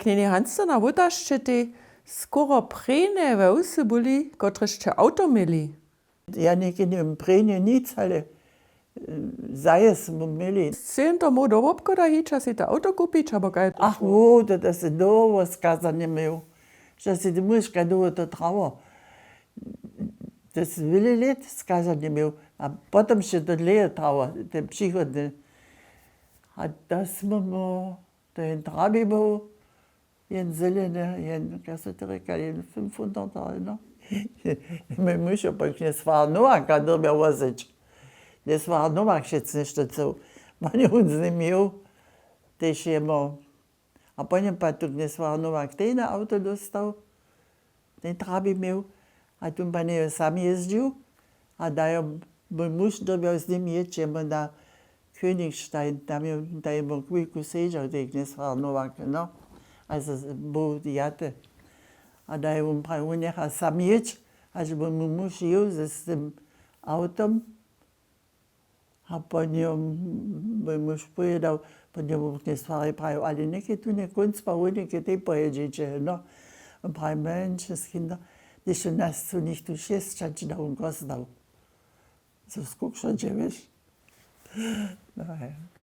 knjeni Hansce na Wutašće ty skoro prene we usy byli, kotreście auto mieli. Ja nie wiem, prenie nic, ale zajes mu mieli. Chcę to mu do obchoda hić, si to auto kupić, abo kaj to Ach, wo, da se dovo skazane imel, že si ti muž kaj dovo to travo. Da se veli let skazane imel, a potom še to leje travo, te přihodne. A da smo mu, to je trabi bil, jen zelene, jen, kaj se ti reka, jen 500 ali no. Moj muž je pa ne svar Novak, a dobja vozič. Ne svar Novak še nešto cel. Man je on z njim imel, tež je imel. A potem pa tu ne svar Novak tejne auto dostal, ten trabi imel, a tu pa ne sam jezdil, a da je moj muž dobjal z njim ječemo na Königstein, tam je, da je imel kvijku sežal, teh ne svar Novak, no. Also, bo jate. A da je on pravi, on nechal sam ječ, až bo mu muž jel s tym autom, a potem moj muž pojedal, potem mu ne stvari pravi, ali nekaj tu ne konc pa on nekaj te pojeđeće, no. On pravi, mensch, Kinder, die schon nas zu nicht du šest, čač da on kostał. So skuk schon, že veš. No, ja.